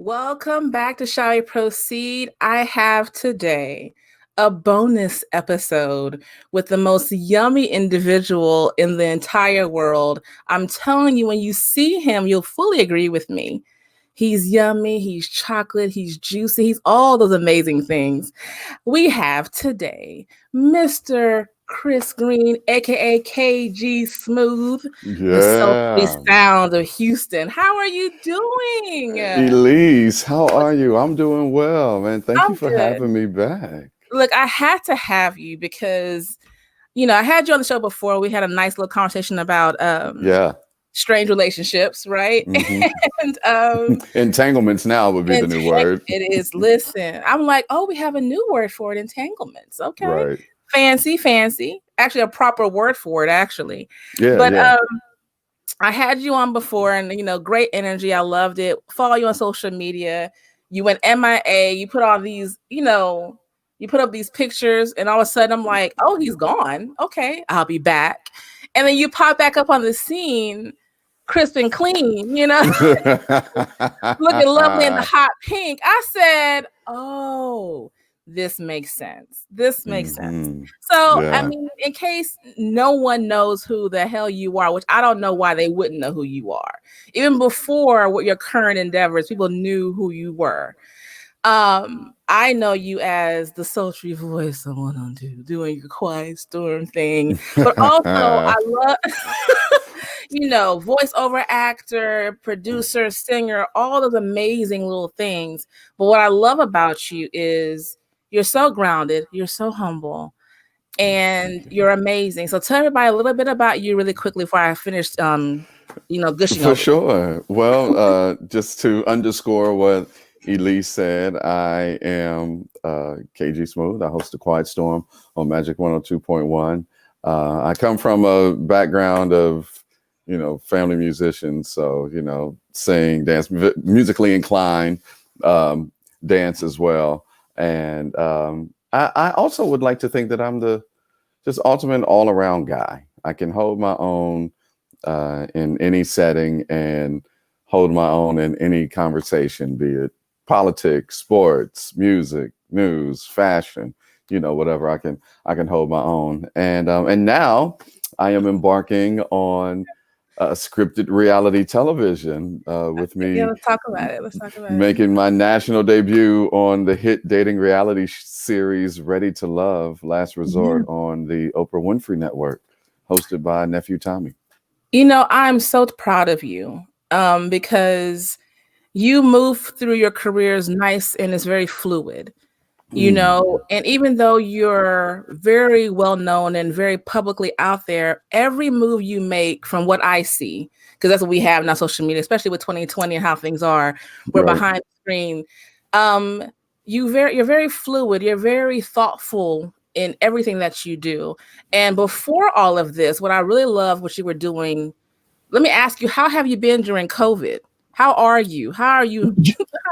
Welcome back to Shall We Proceed? I have today a bonus episode with the most yummy individual in the entire world. I'm telling you, when you see him, you'll fully agree with me. He's yummy, he's chocolate, he's juicy, he's all those amazing things. We have today Mr. Kris Green, aka KGSmooth, the sultry Yeah. sound of Houston. How are you doing? Elise, how are you? I'm doing well, man. Thank you I'm for good. having me back. Look, I had to have you because, I had you on the show before. We had a nice little conversation about Yeah. strange relationships, right? hmm And Entanglements now would be the new word. it is. Listen, I'm like, oh, we have a new word for it, entanglements. Okay, Right. fancy, fancy. Actually, a proper word for it, actually. Yeah, But yeah. I had you on before, and great energy. I loved it. Follow you on social media. You went MIA. You put all these, you put up these pictures, and all of a sudden, I'm like, oh, he's gone. Okay, I'll be back. And then you pop back up on the scene, crisp and clean. Looking lovely in the hot pink. I said, oh, this makes sense. This makes sense. hmm So, I Yeah. mean, in case no one knows who the hell you are, which I don't know why they wouldn't know who you are. Even before what your current endeavors, people knew who you were. I know you as the sultry voice I want to do, doing your quiet storm thing. But also I love voiceover actor, producer, singer, all those amazing little things. But what I love about you is you're so grounded, you're so humble, and you're amazing. So tell everybody a little bit about you really quickly before I finish gushing For over you. sure. Well, just to underscore what Elise said, I am KGSmooth. I host the Quiet Storm on Majic 102.1. I come from a background of, family musicians. So, sing, dance, musically inclined, dance as well. And I also would like to think that I'm the just ultimate all around guy. I can hold my own in any setting and hold my own in any conversation, be it politics, sports, music, news, fashion, whatever. I can hold my own. And now I am embarking on scripted reality television with Yeah, me let's talk about it. Let's talk about it. making my national debut on the hit dating reality series Ready to Love, Last Yeah. Resort on the Oprah Winfrey Network, hosted by nephew Tommy. I'm so proud of you because you move through your careers nice and it's very fluid. And even though you're very well known and very publicly out there, every move you make, from what I see, because that's what we have now, social media, especially with 2020 and how things are, we're Right. behind the screen. um you're very fluid, you're very thoughtful in everything that you do. And before all of this, what I really love what you were doing, let me ask you, how have you been during COVID? How are you? How are you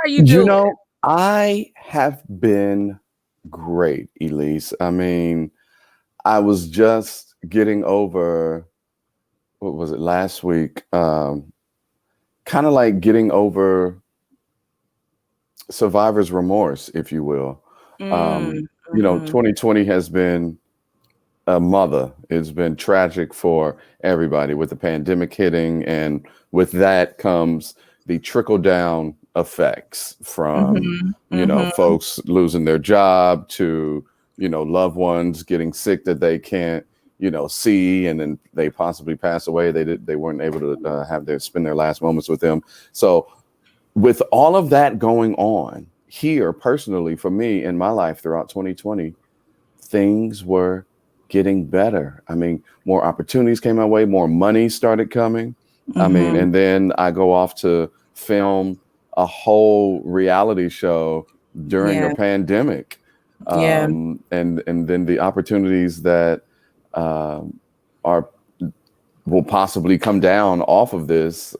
You doing? know, I have been great, Elise. I mean, I was just getting over, what was it, last week? Kind of like getting over survivor's remorse, if you will. Mm, 2020 has been a mother. It's been tragic for everybody with the pandemic hitting, and with that comes the trickle down effects from mhm, mhm. folks losing their job to loved ones getting sick that they can't see, and then they possibly pass away. They weren't able to spend their last moments with them. So with all of that going on here personally for me in my life throughout 2020, things were getting better. I mean, more opportunities came my way, more money started coming. I mean, Mhm. and then I go off to film a whole reality show during a Yeah, pandemic. yeah. And then the opportunities that are will possibly come down off of this.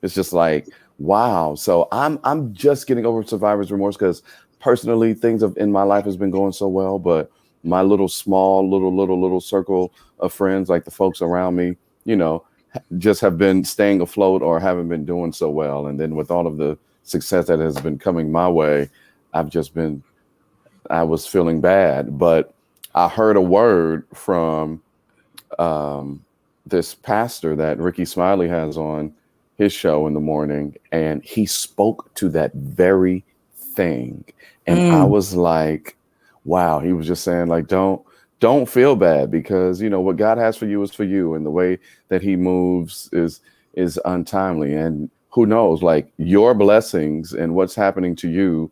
It's just like, wow. So I'm just getting over survivor's remorse because personally things in my life has been going so well, but my little small little circle of friends, like the folks around me, just have been staying afloat or haven't been doing so well. And then with all of the success that has been coming my way, I was feeling bad. But I heard a word from this pastor that Ricky Smiley has on his show in the morning, and he spoke to that very thing. And I Mm. was like, wow, he was just saying, like, don't feel bad, because what God has for you is for you, and the way that he moves is untimely. And who knows, like, your blessings and what's happening to you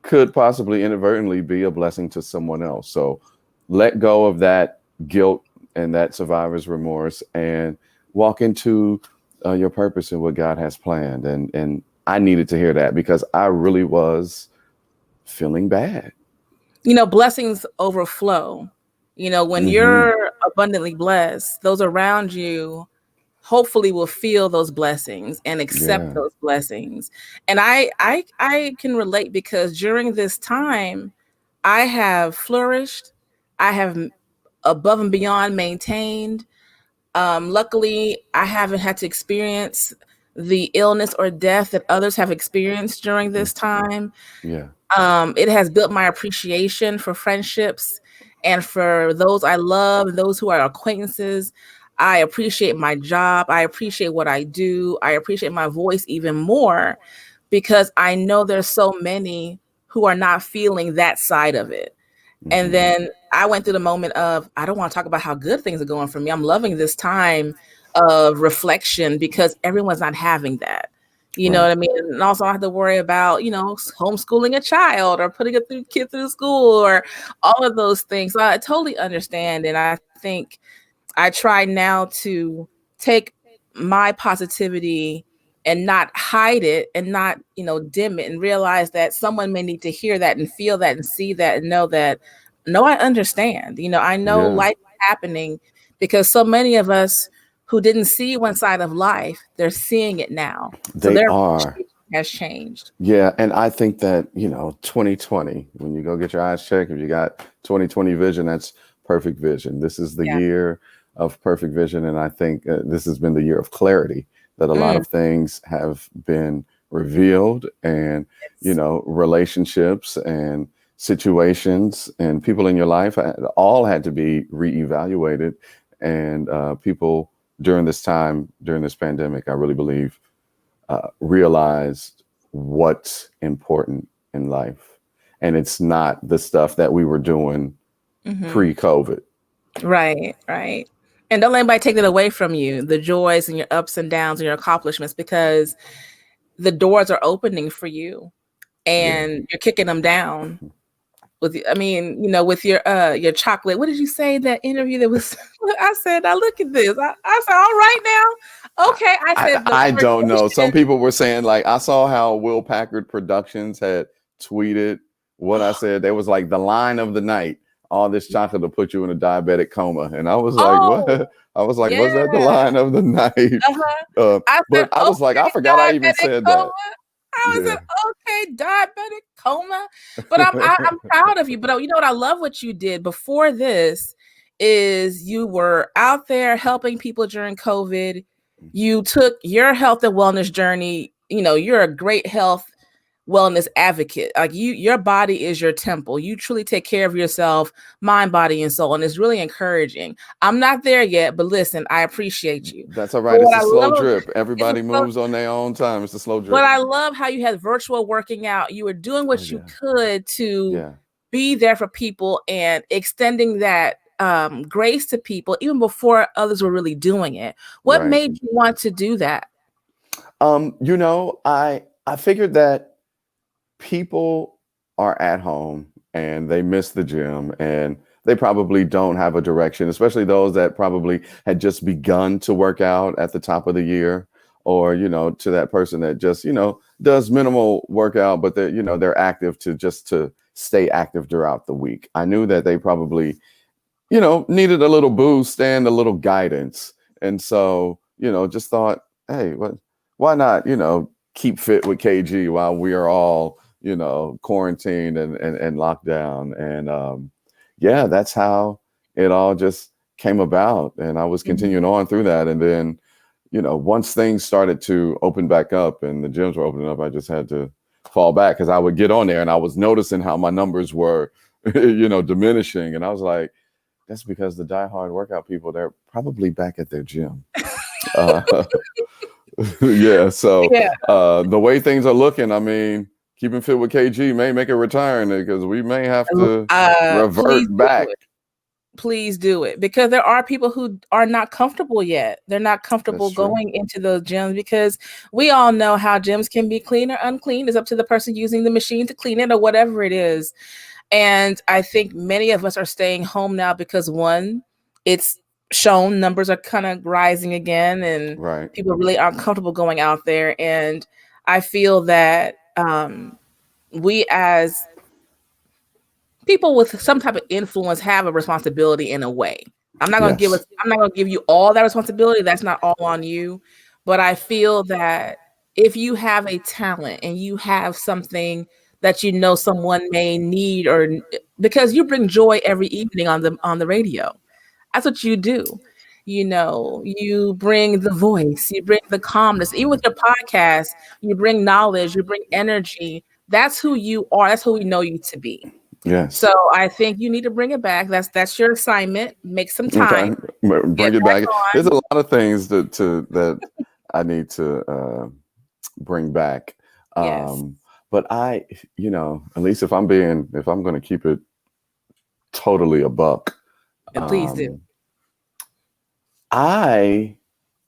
could possibly inadvertently be a blessing to someone else. So let go of that guilt and that survivor's remorse, and walk into your purpose and what God has planned. And I needed to hear that, because I really was feeling bad. Blessings overflow. When Hmm. you're abundantly blessed, those around you hopefully will feel those blessings and accept Yeah. those blessings. And I can relate, because during this time I have flourished. I have above and beyond maintained. Luckily, I haven't had to experience the illness or death that others have experienced during Mm. this time. Yeah. It has built my appreciation for friendships and for those I love and those who are acquaintances. I appreciate my job. I appreciate what I do. I appreciate my voice even more, because I know there's so many who are not feeling that side of it. And Hmm. then I went through the moment of, I don't want to talk about how good things are going for me. I'm loving this time of reflection, because everyone's not having that. You know Right. what I mean? And also I have to worry about, homeschooling a child or putting a kid through school or all of those things. So I totally understand. And I think I try now to take my positivity and not hide it and not, dim it, and realize that someone may need to hear that and feel that and see that and know that, no, I understand. I know Yeah. life is happening, because so many of us who didn't see one side of life, they're seeing it now. So They their are. appreciation has changed. Yeah, and I think that, 2020, when you go get your eyes checked, if you got 2020 vision, that's perfect vision. This is the Yeah. year of perfect vision. And I think this has been the year of clarity, that a lot Mm, of things have been revealed, and, yes. relationships and situations and people in your life all had to be reevaluated. And people during this time, during this pandemic, I really believe realized what's important in life. And it's not the stuff that we were doing Mhm. pre-COVID. Right, right. And don't let anybody take that away from you, the joys and your ups and downs and your accomplishments, because the doors are opening for you Yeah. and you're kicking them down with, with your chocolate. What did you say in that interview that was, I said, now look at this. I said, all right now. I, Okay. I I said, the I don't know. Some vibration. people were saying, like, I saw how Will Packard Productions had tweeted what I said. They was like, the line of the night, all this chocolate to put you in a diabetic coma. And I was like, what? Oh, I was like, was that the yeah. line of the night? Uh-huh. Uh, I said, but I was like, I okay, forgot I even diabetic said coma. that. I was Yeah. an okay diabetic coma, but I'm proud of you. But you know what? I love what you did before this. Is you were out there helping people during COVID. You took your health and wellness journey. You're a great health wellness advocate. Like your body is your temple. You truly take care of yourself, mind, body, and soul, and it's really encouraging. I'm not there yet, but listen, I appreciate you. That's all But right. It's what a I slow love drip. is Everybody moves on their own time. It's a slow but drip. I love how you had virtual working out. You were doing Oh what you yeah. could to Yeah. be there for people and extending that grace to people even before others were really doing it. What Right. made you want to do that? I figured that people are at home and they miss the gym, and they probably don't have a direction, especially those that probably had just begun to work out at the top of the year, or, to that person that just, does minimal workout, but they're active to stay active throughout the week. I knew that they probably, needed a little boost and a little guidance. And so, just thought, hey, why not, keep fit with KG while we are all, quarantined and locked down. And yeah, that's how it all just came about. And I was continuing Mhm. on through that. And then, once things started to open back up and the gyms were opening up, I just had to fall back because I would get on there and I was noticing how my numbers were, diminishing. And I was like, that's because the diehard workout people, they're probably back at their gym. Yeah. So Yeah. the way things are looking, I mean, keeping fit with KG may make it retiring because we may have to revert back. Please do it, because there are people who are not comfortable yet. They're not comfortable going into those gyms, because we all know how gyms can be clean or unclean. It's up to the person using the machine to clean it or whatever it is. And I think many of us are staying home now because, one, it's shown numbers are kind of rising again, and people really aren't comfortable going out there. And I feel that we as people with some type of influence have a responsibility in a way. I'm not going to give you all that responsibility. That's not all on you. But I feel that if you have a talent and you have something that someone may need, or because you bring joy every evening on the radio. That's what you do. You bring the voice, you bring the calmness. Even with your podcast, you bring knowledge, you bring energy. That's who you are. That's who we know you to be. Yes. So I think you need to bring it back. That's your assignment. Make some time. Okay. Bring it back. There's a lot of things that I need to bring back. Yes. But at least if I'm going to keep it totally a buck. And please do. I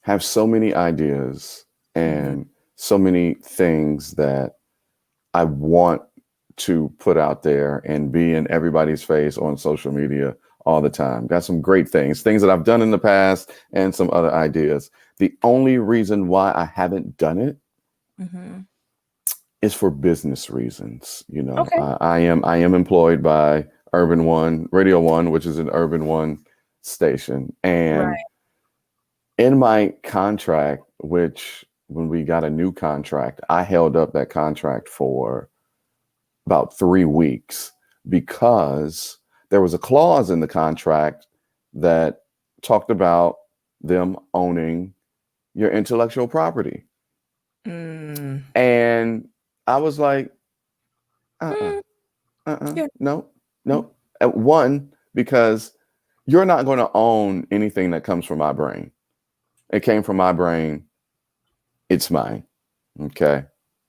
have so many ideas and so many things that I want to put out there and be in everybody's face on social media all the time. Got some great things that I've done in the past and some other ideas. The only reason why I haven't done it is for business reasons. Okay. I am employed by Urban One, Radio One, which is an Urban One station. And in my contract, which when we got a new contract, I held up that contract for about 3 weeks because there was a clause in the contract that talked about them owning your intellectual property. And I was like, no. One, because you're not going to own anything that comes from my brain. It came from my brain. It's mine. Okay.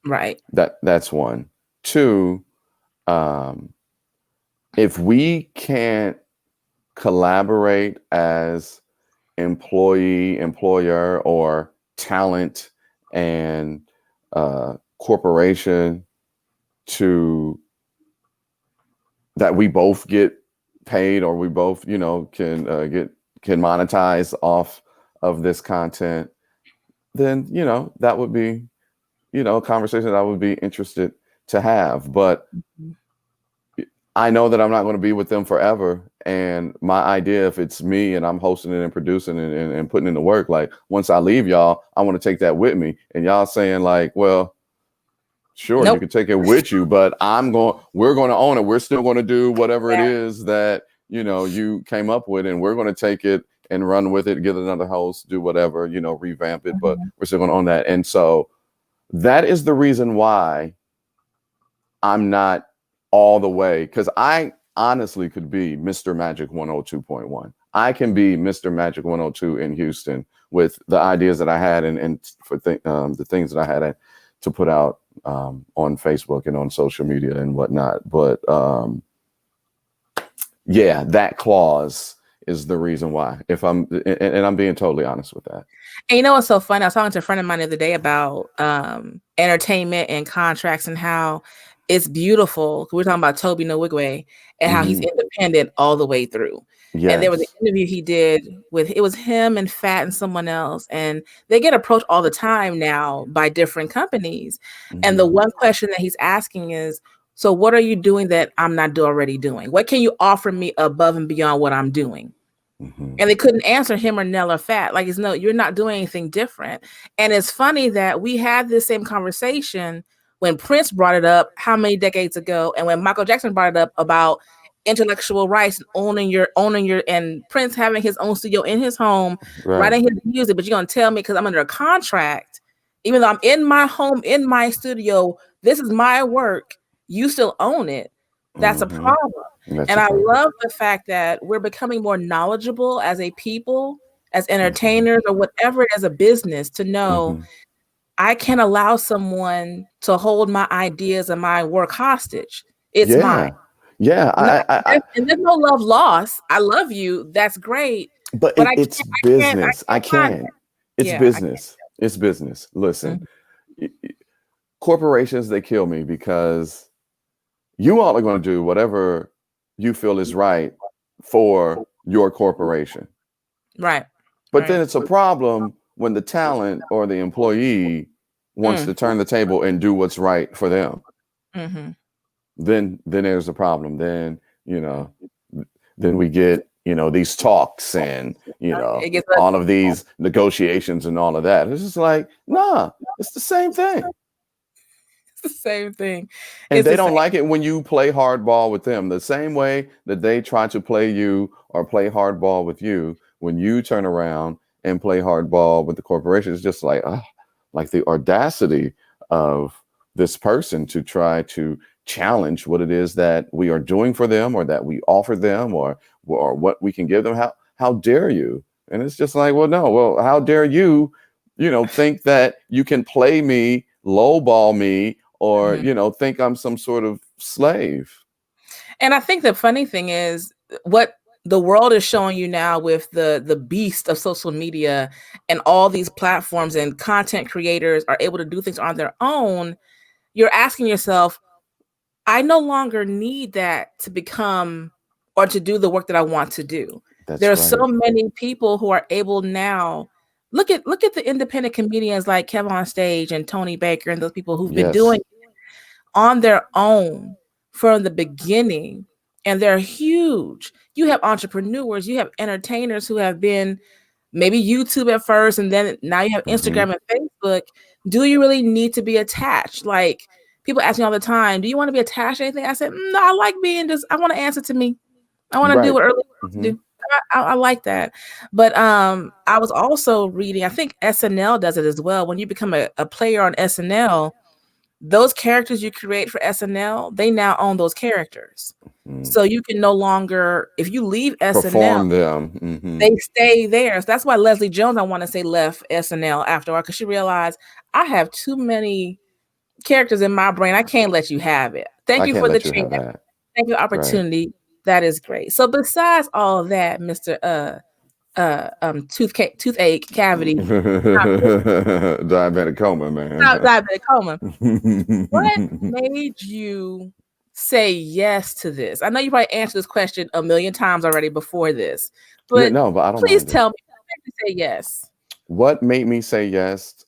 Right. That's one. Two, if we can't collaborate as employee, employer, or talent and corporation that we both get paid, or we both, can monetize off of this content, then, that would be, a conversation that I would be interested to have. But I know that I'm not going to be with them forever. And my idea, if it's me and I'm hosting it and producing it and putting in the work, like once I leave y'all, I want to take that with me. And y'all saying like, well, sure, you can take it with you, but we're going to own it. We're still going to do whatever it is that, you came up with, and we're going to take it and run with it, get another host, do whatever, revamp it, but we're still going to own that. And so that is the reason why I'm not all the way, because I honestly could be Mr. Magic 102.1. I can be Mr. Magic 102 in Houston with the ideas that I had and for the things that I had to put out on Facebook and on social media and whatnot. But that clause is the reason why. If I'm being totally honest with that. And you know what's so funny? I was talking to a friend of mine the other day about entertainment and contracts and how it's beautiful. We're talking about Toby Nwigwe and how he's independent all the way through. Yes. And there was an interview he did it was him and Fat and someone else. And they get approached all the time now by different companies. And the one question that he's asking is, so what are you doing that I'm not already doing? What can you offer me above and beyond what I'm doing? And they couldn't answer him or Nell or Fat. Like, no, you're not doing anything different. And it's funny that we had this same conversation when Prince brought it up how many decades ago, and when Michael Jackson brought it up about intellectual rights and owning your and Prince having his own studio in his home, writing his music, but you're gonna tell me because I'm under a contract, even though I'm in my home, in my studio, this is my work, you still own it. That's a problem. And I love the fact that we're becoming more knowledgeable as a people, as entertainers, or whatever it is, a business, to know I can't allow someone to hold my ideas and my work hostage. It's mine. Yeah. And there's no love lost. I love you. That's great. But it's business. I can't. It's business. It's business. Listen, corporations, they kill me because you all are going to do whatever you feel is right for your corporation. Right. But then it's a problem when the talent or the employee wants to turn the table and do what's right for them. Then there's a problem. Then, then we get, these talks and, all of these negotiations and all of that. It's just like, nah, it's the same thing. It's the same thing. And they don't like it when you play hardball with them. The same way that they try to play you or play hardball with you, when you turn around and play hardball with the corporation, it's just like, like the audacity of this person to try to challenge what it is that we are doing for them or that we offer them or what we can give them. How dare you? And it's just like, well, how dare you, think that you can play me, lowball me, or, think I'm some sort of slave. And I think the funny thing is what the world is showing you now with the beast of social media and all these platforms and content creators are able to do things on their own. You're asking yourself, I no longer need that to become or to do the work that I want to do. There are so many people who are able now. Look at the independent comedians like Kevin on Stage and Tony Baker and those people who've been doing it on their own from the beginning. And they're huge. You have entrepreneurs, you have entertainers who have been maybe YouTube at first, and then now you have Instagram and Facebook. Do you really need to be attached? Like, people ask me all the time, do you want to be attached to anything? I said, no, I like being I want to answer to me. I want to do what early wants to do. I like that. But I was also reading, I think SNL does it as well. When you become a player on SNL, those characters you create for SNL, they now own those characters. So you can no longer, if you leave SNL, perform them. They stay there. So that's why Leslie Jones, I want to say, left SNL afterward, because she realized I have too many characters in my brain. I can't let you have it. Thank you for the chance. Thank you for the opportunity. Right. That is great. So besides all of that, Mr. Toothache cavity, diabetic coma, man. Diabetic coma. What made you say yes to this? I know you probably answered this question a million times already before this, but but I don't. Please tell me what made you say yes. What made me say yes,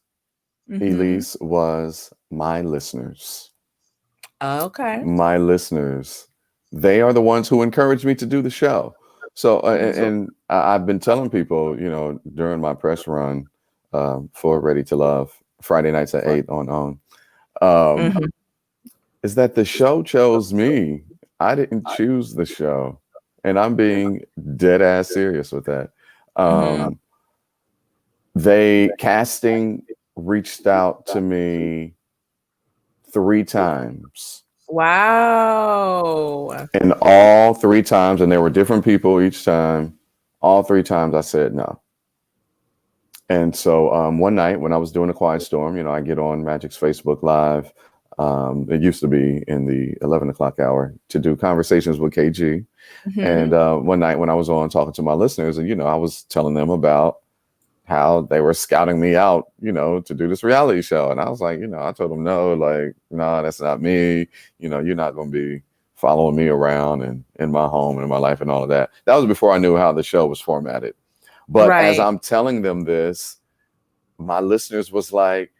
Elise, was my listeners. Okay. My listeners. They are the ones who encouraged me to do the show. So, and I've been telling people, during my press run for Ready to Love, Friday nights at 8 on, is that the show chose me. I didn't choose the show. And I'm being dead ass serious with that. Casting reached out to me 3 times. Wow. And all 3 times, and there were different people each time, all 3 times I said no. And so one night when I was doing A Quiet Storm, I get on Magic's Facebook Live. It used to be in the 11 o'clock hour to do conversations with KG. And one night when I was on talking to my listeners, and, I was telling them about how they were scouting me out, to do this reality show. And I was like, I told them no, like, no, that's not me. You're not going to be following me around and in my home and in my life and all of that. That was before I knew how the show was formatted. But as I'm telling them this, my listeners was like,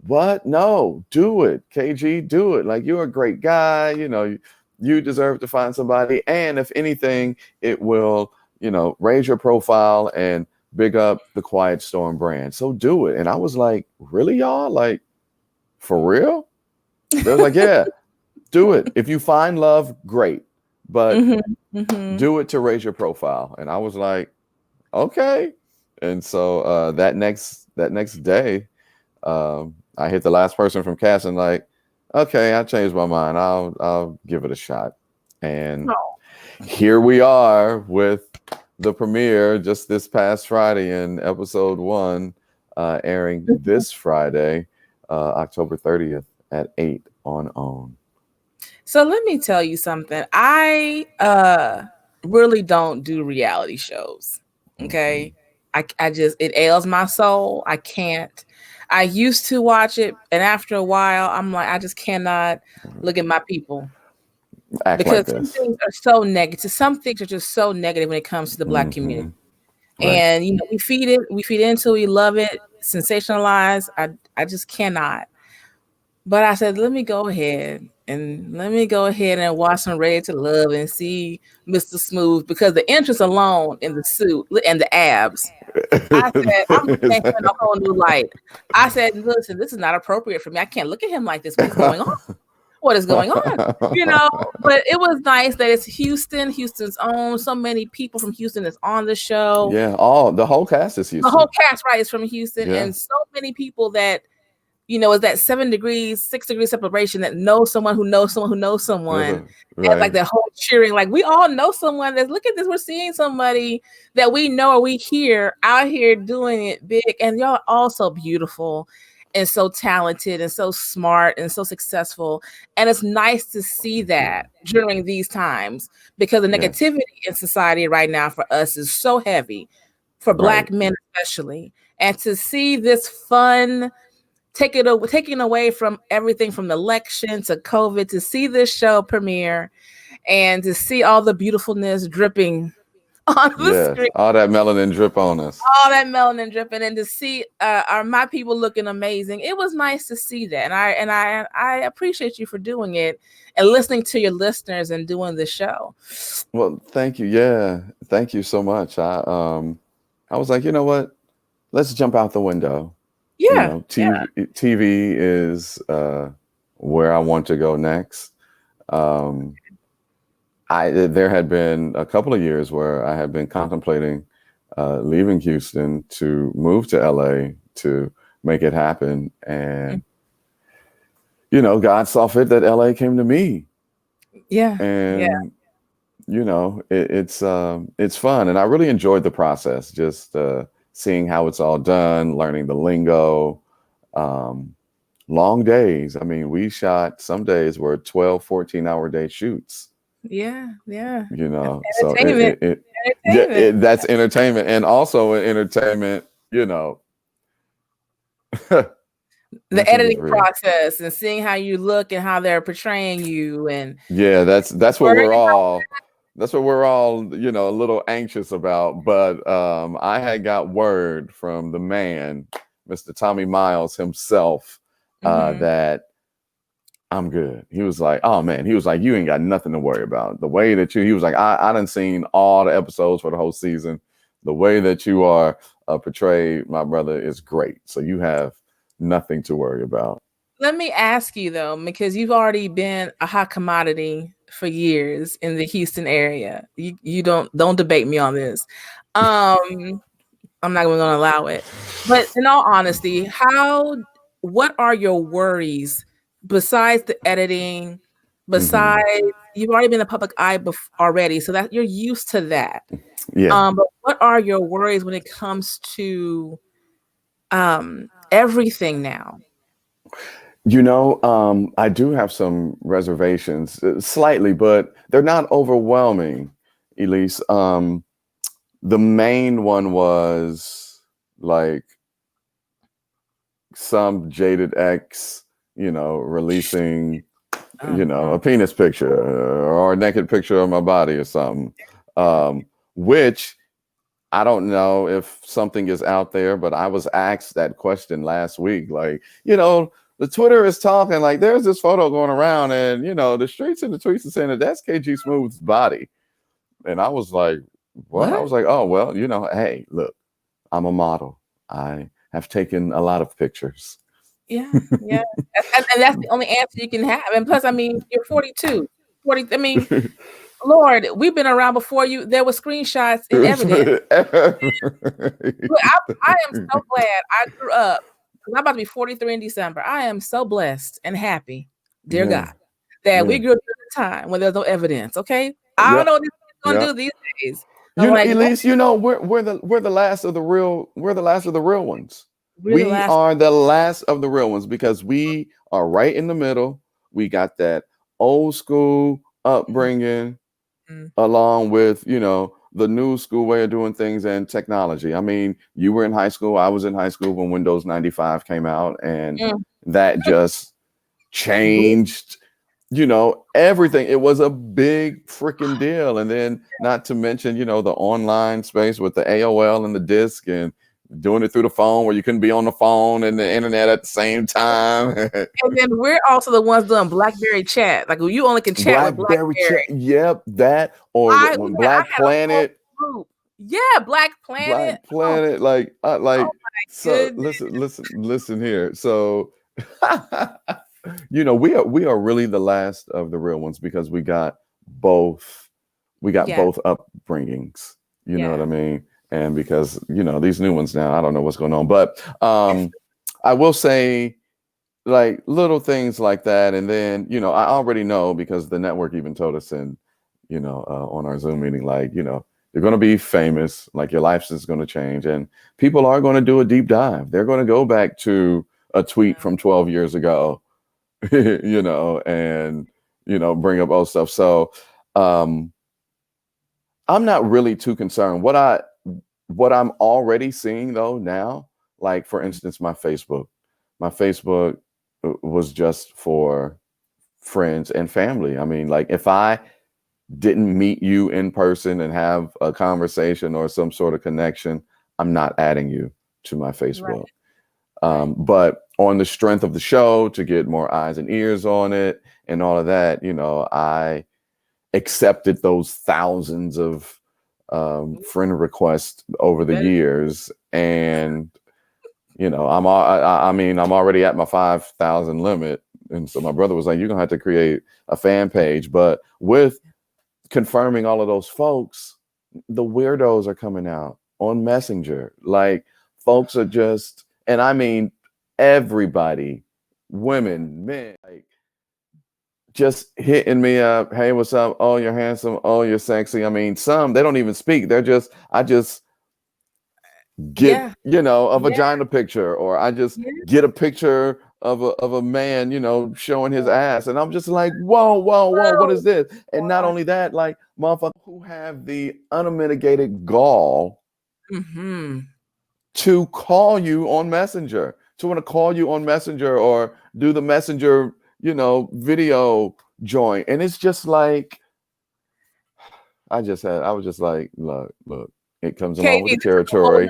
what? No, do it. KG, do it. Like, you're a great guy. You deserve to find somebody. And if anything, it will, raise your profile and big up the Quiet Storm brand. So do it. And I was like, really, y'all? Like, for real? They was like, yeah, do it. If you find love, great. but Mm-hmm. do it to raise your profile. And I was like, okay. And so that next day, I hit the last person from casting, like, okay, I changed my mind. I'll give it a shot. And Oh. here we are with the premiere just this past Friday in episode 1, airing this Friday, October 30th at 8 on OWN. So let me tell you something. I really don't do reality shows. Okay. I just, it ails my soul. I can't. I used to watch it, and after a while, I'm like, I just cannot look at my people. Act like Because some this. things are so negative. Some things are just so negative when it comes to the Black community. Right. And we feed into it, we love it, sensationalize. I just cannot. But I said, let me go ahead and watch some Ready to Love and see Mr. Smooth, because the interest alone in the suit and the abs. I said, I'm looking at him in a whole new light. I said, listen, this is not appropriate for me. I can't look at him like this. What is going on? What is going on? But it was nice that it's Houston's own. So many people from Houston is on the show. Yeah, the whole cast is Houston. The whole cast, right, is from Houston. Yeah. And so many people that, is that 6 degrees separation, that knows someone who knows someone who knows someone. Right. And like that whole cheering, like we all know someone that's, look at this, we're seeing somebody that we know or we hear out here doing it big. And y'all are all so beautiful and so talented and so smart and so successful. And it's nice to see that during these times, because the negativity in society right now for us is so heavy, for Black men especially. And to see this fun, taking away from everything from the election to COVID, to see this show premiere and to see all the beautifulness dripping on the screen. All that melanin drip on us. All that melanin dripping, and to see my people looking amazing. It was nice to see that. And I appreciate you for doing it and listening to your listeners and doing the show. Well, thank you. Yeah. Thank you so much. I was like, you know what? Let's jump out the window. Yeah. TV is where I want to go next. There had been a couple of years where I had been contemplating leaving Houston to move to LA to make it happen. And, God saw fit that LA came to me. Yeah. And, it's fun. And I really enjoyed the process, just seeing how it's all done, learning the lingo, long days. I mean, we shot, some days were 12, 14-hour day shoots. Yeah. So that's entertainment. And also entertainment, the editing process and seeing how you look and how they're portraying you. And that's what we're all a little anxious about. But I had got word from the man, Mr. Tommy Miles himself, that I'm good. He was like, oh man, he was like, you ain't got nothing to worry about. The way that he was like, I done seen all the episodes for the whole season. The way that you are portrayed, my brother, is great. So you have nothing to worry about. Let me ask you though, because you've already been a hot commodity for years in the Houston area. You don't debate me on this. I'm not going to allow it. But in all honesty, what are your worries besides the editing? Besides, you've already been in the public eye already, so that you're used to that. Yeah. But what are your worries when it comes to everything now? I do have some reservations, slightly, but they're not overwhelming, Elise. The main one was like some jaded ex, releasing, a penis picture or a naked picture of my body or something, which I don't know if something is out there, but I was asked that question last week. Like, the Twitter is talking, like there's this photo going around and, the streets and the tweets are saying that that's KGSmooth's body. And I was like, what? I was like, oh, well, hey, look, I'm a model. I have taken a lot of pictures. Yeah. And that's the only answer you can have. And plus, I mean, you're 42. 40. I mean, Lord, we've been around before you. There were screenshots and evidence. Look, I am so glad I grew up. I'm about to be 43 in December. I am so blessed and happy, dear God, that we grew up at a time when there's no evidence. Okay, I don't know what these kids gonna do these days. You know, Elise, you know, we're the last of the real. We're the last of the real ones. We are the last of the real ones because we are right in the middle. We got that old school upbringing, along with, you know, the new school way of doing things and technology. I mean, you were in high school. I was in high school when Windows 95 came out, and that just changed, you know, everything. It was a big freaking deal. And then not to mention, you know, the online space with the AOL and the disk and doing it through the phone where you couldn't be on the phone and the internet at the same time. And then we're also the ones doing BlackBerry chat. Like you only can chat with BlackBerry. Chat. Yep, that or when Black Planet. Yeah, Black Planet. Black Planet, like so listen here. So you know, we are really the last of the real ones because we got both upbringings. You know what I mean? And because, you know, these new ones now, I don't know what's going on. But I will say, like, little things like that. And then, you know, I already know because the network even told us in, you know, on our Zoom meeting, like, you know, you're going to be famous, like your life is going to change. And people are going to do a deep dive. They're going to go back to a tweet from 12 years ago, you know, and, you know, bring up old stuff. So I'm not really too concerned. What I'm already seeing though now, like for instance, my Facebook was just for friends and family. I mean, like if I didn't meet you in person and have a conversation or some sort of connection, I'm not adding you to my Facebook. But on the strength of the show, to get more eyes and ears on it and all of that, you know, I accepted those thousands of friend requests over the years, and you know, I'm already at my 5,000 limit, and so my brother was like, "You're gonna have to create a fan page." But with confirming all of those folks, the weirdos are coming out on Messenger. Like folks are just, and I mean everybody, women, men, like just hitting me up. Hey, what's up? Oh, you're handsome. Oh, you're sexy. I mean, some, they don't even speak. They're just, I just get, you know, a vagina picture, or I just get a picture of a man, you know, showing his ass. And I'm just like, whoa, what is this? And not only that, like motherfuckers who have the unmitigated gall to call you on Messenger, to want to call you on Messenger or do the Messenger, you know, video joint. And it's just like, I was just like, look, it comes along with the territory.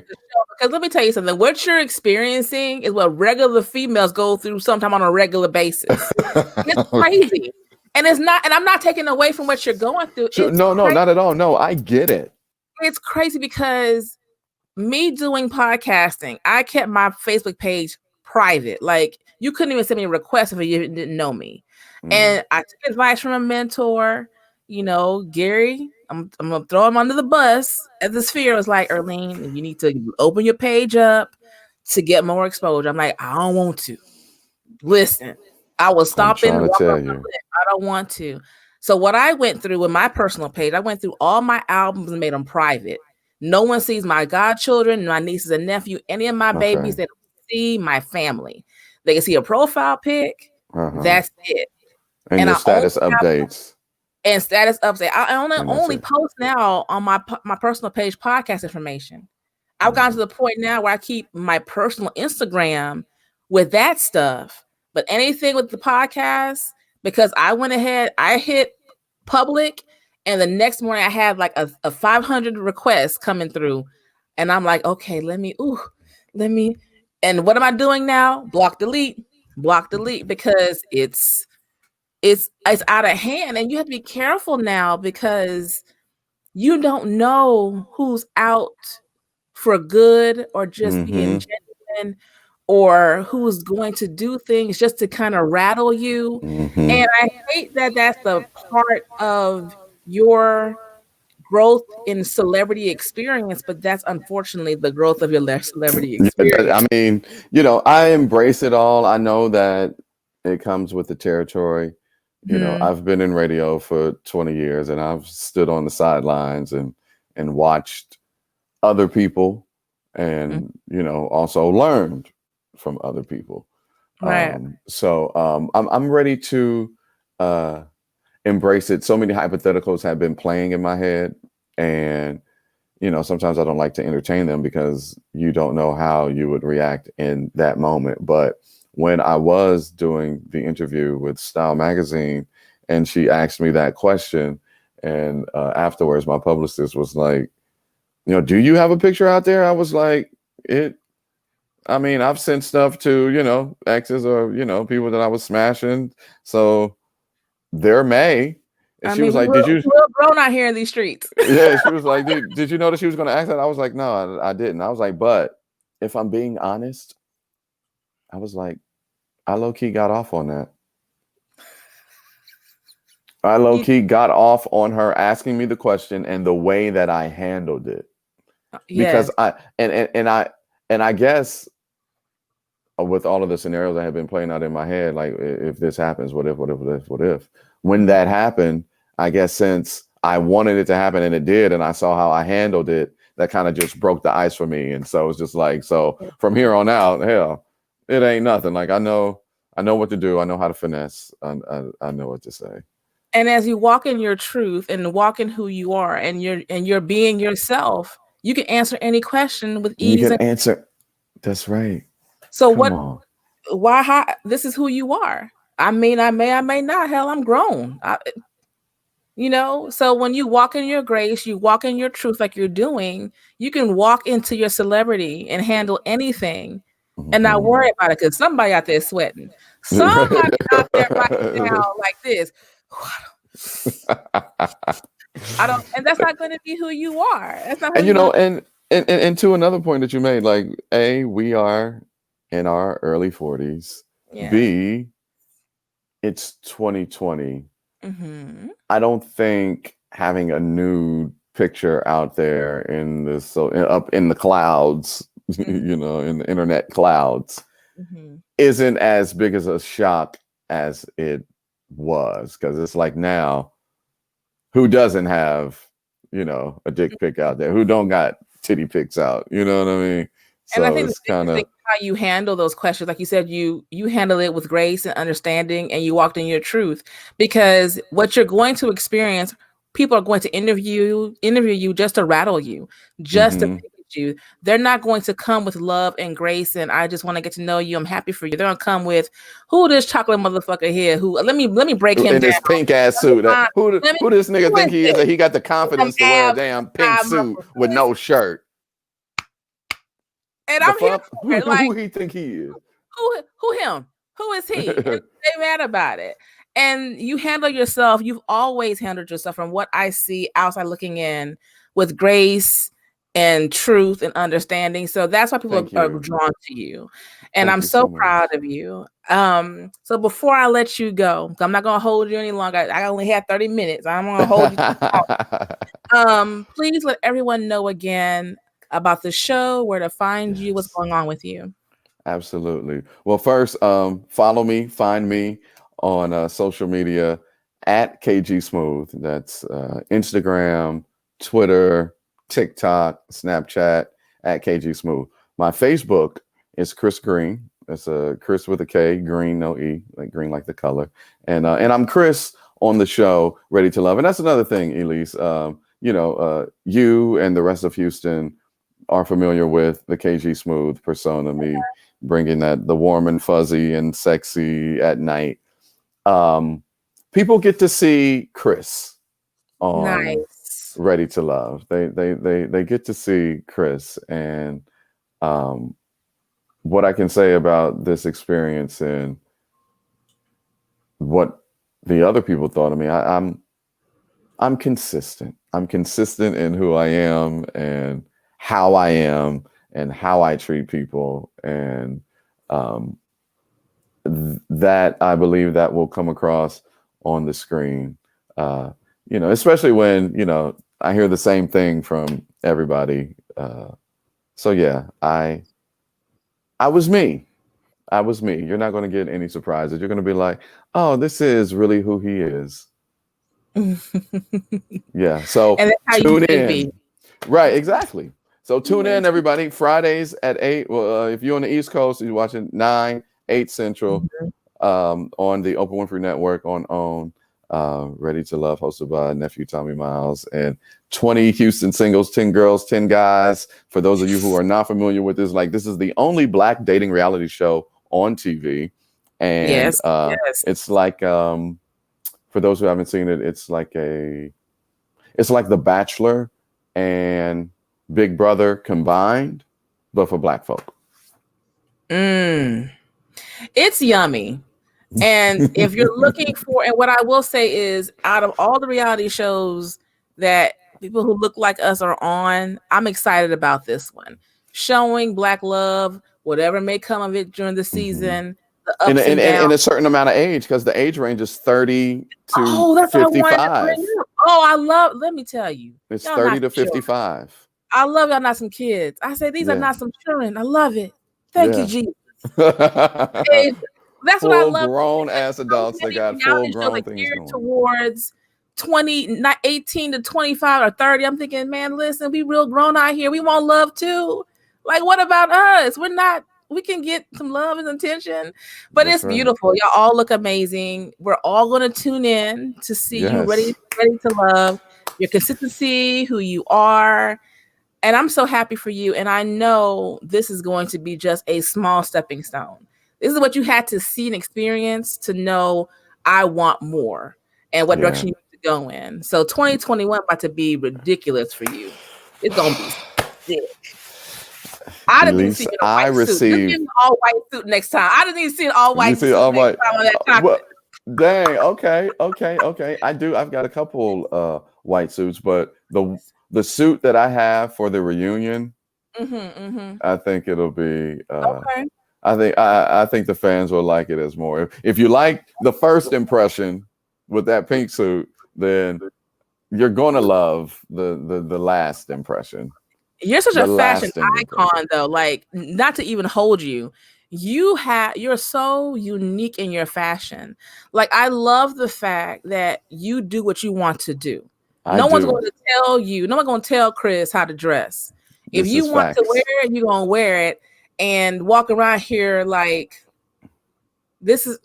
Because let me tell you something. What you're experiencing is what regular females go through sometime on a regular basis. It's crazy. And it's not, and I'm not taking away from what you're going through. No, not at all. No, I get it. It's crazy because me doing podcasting, I kept my Facebook page private. Like you couldn't even send me a request if you didn't know me. And I took advice from a mentor, you know, Gary. I'm gonna throw him under the bus. At the Sphere was like, Erlene, you need to open your page up to get more exposure. I'm like, I don't want to. Listen, I was stopping. I don't want to. So what I went through with my personal page, I went through all my albums and made them private. No one sees my godchildren, my nieces and nephew, any of my babies. They don't see my family. They can see a profile pic. That's it. And your status updates. And status update. I only post now on my personal page podcast information. I've gotten to the point now where I keep my personal Instagram with that stuff, but anything with the podcast, because I went ahead, I hit public, and the next morning I had like a 500 requests coming through, and I'm like, okay, let me. And what am I doing now? Block, delete, because it's out of hand, and you have to be careful now because you don't know who's out for good or just being genuine, or who's going to do things just to kind of rattle you. And I hate that that's the part of your growth in celebrity experience, but that's unfortunately the growth of your celebrity experience. I mean, I embrace it all. I know that it comes with the territory. Mm-hmm. I've been in radio for 20 years and I've stood on the sidelines and watched other people and, also learned from other people. Right. I'm ready to embrace it. So many hypotheticals have been playing in my head, and sometimes I don't like to entertain them because you don't know how you would react in that moment. But when I was doing the interview with Style Magazine and she asked me that question, and afterwards my publicist was like, do you have a picture out there? I was like, I've sent stuff to, exes or, people that I was smashing. So there may. And I she mean, was we like, will, did you? we will grown out here in these streets. Yeah, she was like, did you know that she was going to ask that? I was like, no, I didn't. I was like, but if I'm being honest, I was like, I low key got off on that. I low key got off on her asking me the question and the way that I handled it. Yes. Because I guess with all of the scenarios that have been playing out in my head, like if this happens, what if? When that happened, I guess since I wanted it to happen and it did, and I saw how I handled it, that kind of just broke the ice for me. And so it's just like, so from here on out, hell, it ain't nothing. Like I know what to do. I know how to finesse. I know what to say. And as you walk in your truth and walk in who you are and you're being yourself, you can answer any question with You ease. can answer. That's right. So Come on. how, this is who you are. I mean, I may not. Hell, I'm grown. So when you walk in your grace, you walk in your truth like you're doing, you can walk into your celebrity and handle anything and not worry about it because somebody out there sweating. Somebody out there right now like this. I don't, and that's not going to be who you are. That's not who And you're going and to another point that you made, like we are in our early 40s. Yeah. B, it's 2020. Mm-hmm. I don't think having a nude picture out there up in the clouds, Mm-hmm. in the internet clouds, Mm-hmm. isn't as big as a shock as it was. Because it's like now, who doesn't have, a dick pic out there? Who don't got titty pics out? You know what I mean? And I So think the it's kind biggest thing of is how you handle those questions. Like you said, you handle it with grace and understanding, and you walked in your truth. Because what you're going to experience, people are going to interview you just to rattle you, just to pick at you. They're not going to come with love and grace and I just want to get to know you. I'm happy for you. They're gonna come with who this chocolate motherfucker here? Who let me break him in down. his pink ass suit. Who this nigga think he is? That he got the confidence to wear a damn pink suit with no shirt. And The I'm here fuck? for it. Like, Who he think he is? who him? Who is he? And they mad about it. And you handle yourself. You've always handled yourself from what I see outside looking in with grace and truth and understanding. So that's why people are drawn to you. And I'm so proud of you. So before I let you go, I'm not gonna hold you any longer. I only had 30 minutes. I'm gonna hold you. Please let everyone know again about the show, where to find you, what's going on with you. Absolutely. Well, first, follow me, find me on social media at KGSmooth. That's Instagram, Twitter, TikTok, Snapchat at KGSmooth. My Facebook is Kris Green. That's a Kris with a K, Green, no E, like green like the color. And I'm Kris on the show, Ready to Love. And that's another thing, Elise. You and the rest of Houston are familiar with the KGSmooth persona, me bringing the warm and fuzzy and sexy at night. People get to see Kris on Ready to Love. They get to see Kris, and what I can say about this experience and what the other people thought of me, I'm consistent. I'm consistent in who I am and how I am and how I treat people, and that I believe that will come across on the screen. especially when, I hear the same thing from everybody. So yeah, I was me. I was me. You're not going to get any surprises. You're going to be like, oh, this is really who he is. Yeah. So And that's how you tune should be. in. Right. Exactly. So tune in, everybody. Fridays at 8. Well, if you're on the East Coast, you're watching 9, 8 Central on the Oprah Winfrey Network on OWN. Ready to Love, hosted by nephew Tommy Miles, and 20 Houston singles, 10 girls, 10 guys. For those of you who are not familiar with this, this is the only Black dating reality show on TV. And Yes. it's like, for those who haven't seen it, it's like The Bachelor and Big Brother combined, but for Black folk. It's yummy. And if you're looking for, and what I will say is, out of all the reality shows that people who look like us are on, I'm excited about this one. Showing Black love, whatever may come of it during the season, the ups and downs. In a certain amount of age, because the age range is 30 to 55. Let me tell you. It's 30 to 55. Children. I love y'all not some kids. I say these are not some children. I love it. Thank you, Jesus. That's what I love. Grown ass adults that got full grown things going. Towards 18 to 25 or 30. I'm thinking, man, listen, we real grown out here. We want love too. Like, what about us? We can get some love and attention, but it's beautiful. Y'all all look amazing. We're all going to tune in to see you ready to love, your consistency, who you are. And I'm so happy for you. And I know this is going to be just a small stepping stone. This is what you had to see and experience to know I want more and what direction you need to go in. So 2021 about to be ridiculous for you. It's going to be sick. I didn't see an all white suit. You give me an all white suit next time. I didn't even see an all white suit next time on that chocolate. Dang. Okay. I've got a couple white suits, but the suit that I have for the reunion, I think it'll be okay. I think the fans will like it as more. If you like the first impression with that pink suit, then you're gonna love the last impression. You're such a fashion icon, though. Like, not to even hold you. You're so unique in your fashion. Like, I love the fact that you do what you want to do. No one's going to tell you. No one's going to tell Kris how to dress. If you want to wear it, you're going to wear it and walk around here like this is.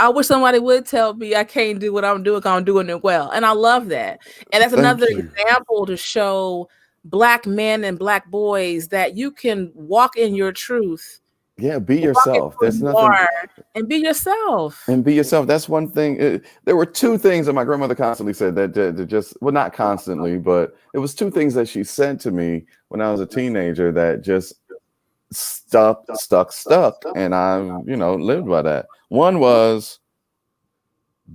I wish somebody would tell me I can't do what I'm doing because I'm doing it well. And I love that. And that's another example to show Black men and Black boys that you can walk in your truth. Yeah, be yourself. There's nothing. And be yourself. And be yourself. That's one thing. There were two things that my grandmother constantly said that just, well, not constantly, but it was two things that she said to me when I was a teenager that just stuck. And I, lived by that. One was,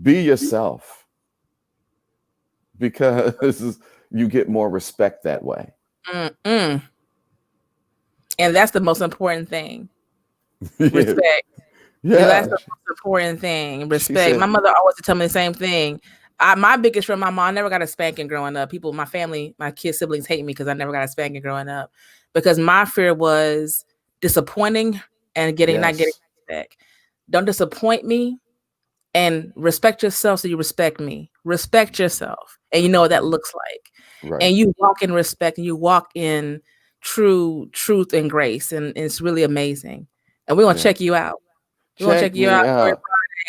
be yourself, because you get more respect that way. And that's the most important thing. Respect. Yeah, that's the most important thing. Respect. My mother always would tell me the same thing. My biggest friend, my mom, I never got a spanking growing up. People, my family, my kids, siblings hate me because I never got a spanking growing up, because my fear was disappointing and not getting respect. Don't disappoint me, and respect yourself so you respect me. Respect yourself, and you know what that looks like. Right. And you walk in respect, and you walk in truth and grace, and it's really amazing. And we're going to check you out. We're going to check you out every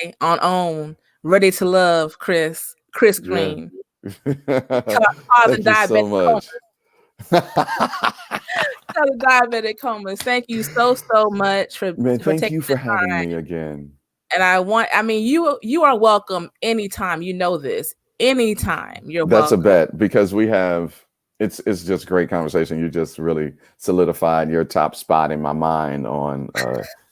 Friday on OWN. Ready to Love, Kris Green. Thank you so much. Diabetic comas. Thank you so much for thank you for having me again. And you are welcome anytime. You know this. Anytime you're welcome. That's a bet, because we have it's just great conversation. You just really solidified your top spot in my mind on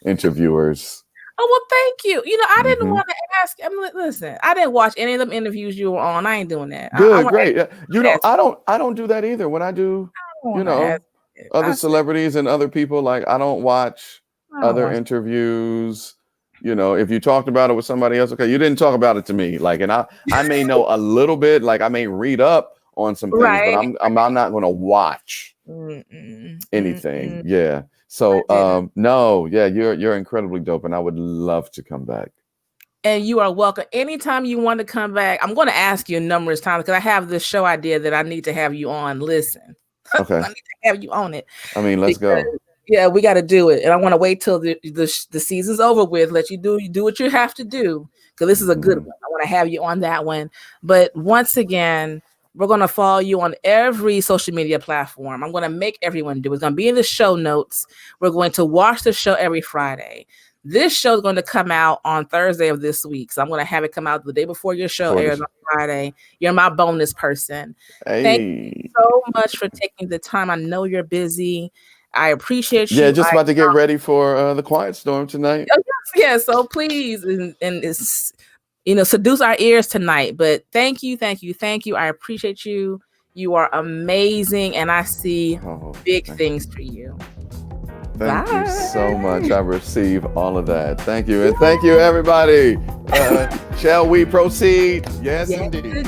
interviewers. Oh, well, thank you. I didn't want to ask. Listen, I didn't watch any of them interviews you were on. I ain't doing that. Good, great. I don't do that either. When I do, other celebrities and other people, like, I don't watch other interviews. you know, if you talked about it with somebody else, okay, you didn't talk about it to me. Like, and I may know a little bit, like I may read up on some things, but I'm not going to watch anything. Yeah. So, no, yeah, you're incredibly dope, and I would love to come back. And you are welcome. Anytime you want to come back, I'm going to ask you numerous times because I have this show idea that I need to have you on. Listen, okay, I need to have you on it. I mean, let's go. Yeah, we got to do it, and I want to wait till the season's over with. Let you do what you have to do because this is a good one. I want to have you on that one. But once again, we're going to follow you on every social media platform. I'm going to make everyone do it. It's going to be in the show notes. We're going to watch the show every Friday. This show is going to come out on Thursday of this week. So I'm going to have it come out the day before your show airs on Friday. You're my bonus person. Hey. Thank you so much for taking the time. I know you're busy. I appreciate you. Yeah, just about to get ready for the Quiet Storm tonight. Oh, yes. So please, and it's, seduce our ears tonight. But thank you. I appreciate you. You are amazing. And I see big things for you. Thank you so much. I receive all of that. Thank you. And thank you, everybody. Shall we proceed? Yes, indeed.